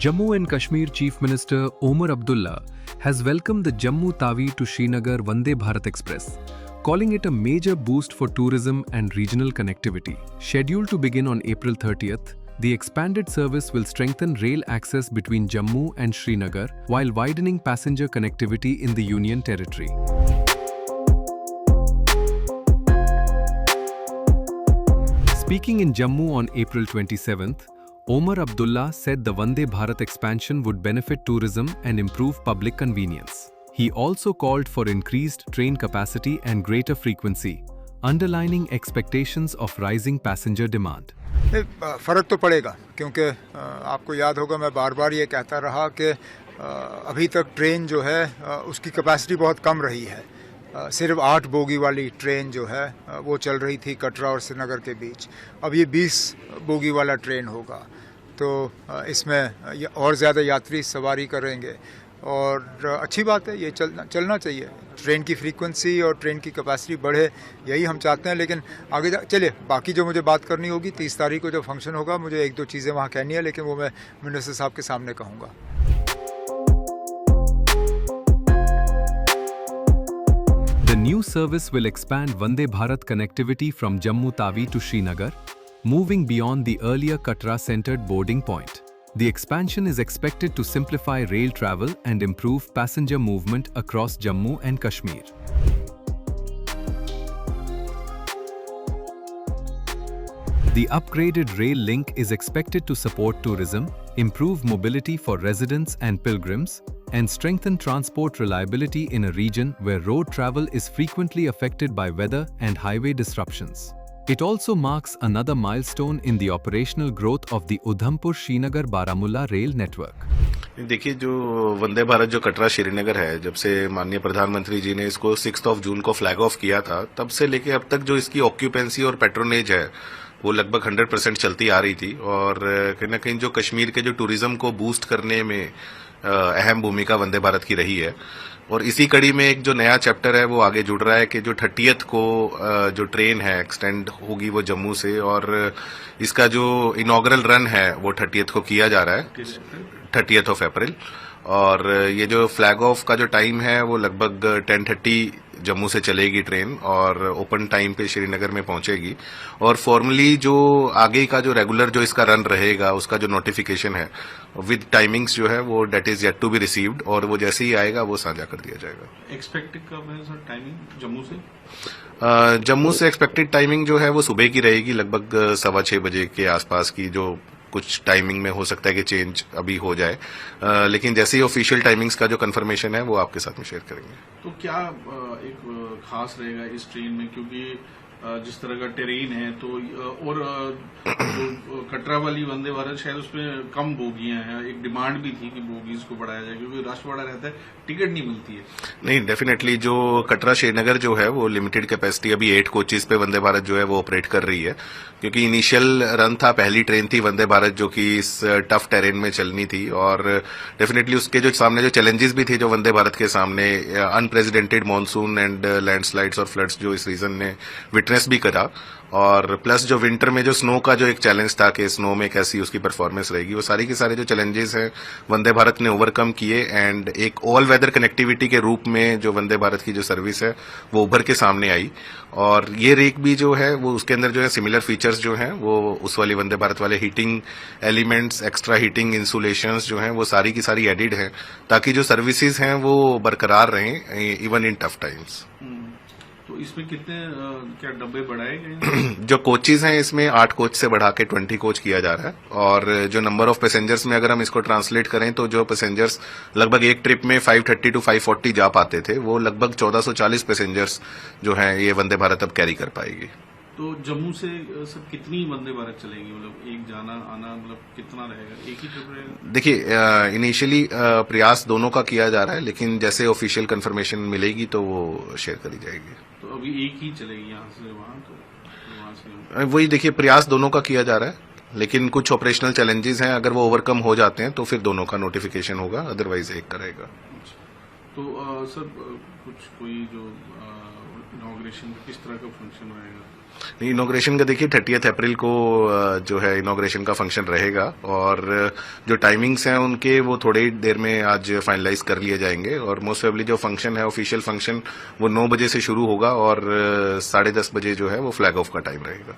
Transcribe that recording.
Jammu and Kashmir Chief Minister Omar Abdullah has welcomed the Jammu Tawi to Srinagar Vande Bharat Express, calling it a major boost for tourism and regional connectivity. Scheduled to begin on April 30th, the expanded service will strengthen rail access between Jammu and Srinagar while widening passenger connectivity in the Union Territory. Speaking in Jammu on April 27th, Omar Abdullah said the Vande Bharat expansion would benefit tourism and improve public convenience. He also called for increased train capacity and greater frequency, underlining expectations of rising passenger demand. फ़र्क तो पड़ेगा क्योंकि आपको याद होगा मैं बार बार ये कहता रहा कि अभी तक ट्रेन जो है उसकी कैपेसिटी बहुत कम रही है। सिर्फ 8 बोगी वाली ट्रेन जो है वो चल रही थी कटरा और श्रीनगर के बीच। अब ये 20 बोगी वाला ट्रेन होगा तो इसमें और ज़्यादा यात्री सवारी करेंगे और अच्छी बात है, ये चलना चाहिए। ट्रेन की फ्रीक्वेंसी और ट्रेन की कैपेसिटी बढ़े, यही हम चाहते हैं। लेकिन आगे चलिए, बाकी जो मुझे बात करनी होगी 30 तारीख को जब फंक्शन होगा, मुझे 1-2 चीज़ें वहाँ कहनी है, लेकिन वो मैं मिनिस्टर साहब के सामने कहूँगा। The new service will expand Vande Bharat connectivity from Jammu Tawi to Srinagar, moving beyond the earlier Katra-centered boarding point. The expansion is expected to simplify rail travel and improve passenger movement across Jammu and Kashmir. The upgraded rail link is expected to support tourism, improve mobility for residents and pilgrims, and strengthen transport reliability in a region where road travel is frequently affected by weather and highway disruptions. It also marks another milestone in the operational growth of the Udhampur-Srinagar-Baramulla rail network. देखिए, जो वंदे भारत जो कटरा श्रीनगर है, जब से माननीय प्रधानमंत्री जी ने इसको 6 जून को फ्लैग ऑफ किया था, तब से लेके अब तक जो इसकी ऑक्यूपेंसी और पेट्रोनेज है वो लगभग 100% चलती आ रही थी और कहीं ना कहीं जो कश्मीर के जो टूरिज्म को बूस्ट करने में अहम भूमिका वंदे भारत की रही है। और इसी कड़ी में एक जो नया चैप्टर है वो आगे जुड़ रहा है कि जो 30th को जो ट्रेन है एक्सटेंड होगी वो जम्मू से, और इसका जो इनॉग्रल रन है वो 30th को किया जा रहा है, 30th ऑफ अप्रैल। और ये जो फ्लैग ऑफ का जो टाइम है वो लगभग 10:30 जम्मू से चलेगी ट्रेन और ओपन टाइम पे श्रीनगर में पहुंचेगी। और फॉर्मली जो आगे का जो रेगुलर जो इसका रन रहेगा उसका जो नोटिफिकेशन है विद टाइमिंग्स जो है वो date is yet to be received, और वो जैसे ही आएगा वो साझा कर दिया जाएगा। एक्सपेक्टेड कब है सर टाइमिंग जम्मू से? जम्मू से एक्सपेक्टेड टाइमिंग जो है वो सुबह की रहेगी, लगभग 6:15 बजे के आसपास की। जो कुछ टाइमिंग में हो सकता है कि चेंज अभी हो जाए, लेकिन जैसे ही ऑफिशियल टाइमिंग्स का जो कंफर्मेशन है वो आपके साथ में शेयर करेंगे। तो क्या एक खास रहेगा इस ट्रेन में, क्योंकि जिस तरह का टेरेन है तो और जो कटरा वाली वंदे भारत शायद उसमें कम बोगियां हैं, एक डिमांड भी थी कि बोगीज को बढ़ाया जाए क्योंकि रश बड़ा रहता है, टिकट नहीं मिलती है। नहीं, डेफिनेटली जो कटरा श्रीनगर जो है वो लिमिटेड कैपेसिटी, अभी 8 कोचेज पे वंदे भारत जो है वो ऑपरेट कर रही है, क्योंकि इनिशियल रन था, पहली ट्रेन थी वंदे भारत जो कि इस टफ टेरेन में चलनी थी। और डेफिनेटली उसके जो सामने जो चैलेंजेस भी थे जो वंदे भारत के सामने, अनप्रेसिडेंटेड मानसून एंड लैंडस्लाइड्स और फ्लड्स जो इस रीजन ने विटनेस भी करा, और प्लस जो विंटर में जो स्नो का जो एक चैलेंज था कि स्नो में कैसी उसकी परफॉर्मेंस रहेगी, वो सारी के सारे जो चैलेंजेस हैं वंदे भारत ने ओवरकम किए एंड एक ऑल वेदर कनेक्टिविटी के रूप में जो वंदे भारत की जो सर्विस है वो उभर के सामने आई। और ये रेक भी जो है वो उसके अंदर जो है सिमिलर फीचर्स जो हैं वो उस वाली वंदे भारत वाले heating elements, extra heating insulations जो हैं वो सारी की सारी एडिड हैं, ताकि जो सर्विसेज हैं वो बरकरार रहें इवन इन टफ टाइम्स। तो इसमें कितने क्या डब्बे बढ़ाए गए? जो कोचेज हैं इसमें 8 कोच से बढ़ा के 20 कोच किया जा रहा है, और जो नंबर ऑफ पैसेंजर्स में अगर हम इसको ट्रांसलेट करें तो जो पैसेंजर्स लगभग एक ट्रिप में 530 to 540 जा पाते थे, वो लगभग 1440 पैसेंजर्स जो हैं ये वंदे भारत अब कैरी कर पाएगी। तो जम्मू से सब कितनी वंदे भारत चलेगी, मतलब एक जाना आना मतलब कितना रहेगा, एक ही ट्रिप रहेगा? देखिए, इनिशियली प्रयास दोनों का किया जा रहा है, लेकिन जैसे ऑफिशियल कंफर्मेशन मिलेगी तो वो शेयर करी जाएगी। तो अभी एक ही चलेगी यहाँ से वहाँ, तो वहाँ से वही देखिए, प्रयास दोनों का किया जा रहा है, लेकिन कुछ ऑपरेशनल चैलेंजेस हैं, अगर वो ओवरकम हो जाते हैं तो फिर दोनों का नोटिफिकेशन होगा, अदरवाइज एक का रहेगा। तो सर कुछ कोई जो इनॉग्रेशन किस तरह का फंक्शन रहेगा? इनॉग्रेशन का देखिए 30 अप्रैल को जो है इनॉग्रेशन का फंक्शन रहेगा और जो टाइमिंग्स हैं उनके वो थोड़ी ही देर में आज फाइनलाइज कर लिए जाएंगे और मोस्ट प्रोबेबली जो फंक्शन है ऑफिशियल फंक्शन वो 9 बजे से शुरू होगा और 10:30 बजे जो है वो फ्लैग ऑफ का टाइम रहेगा।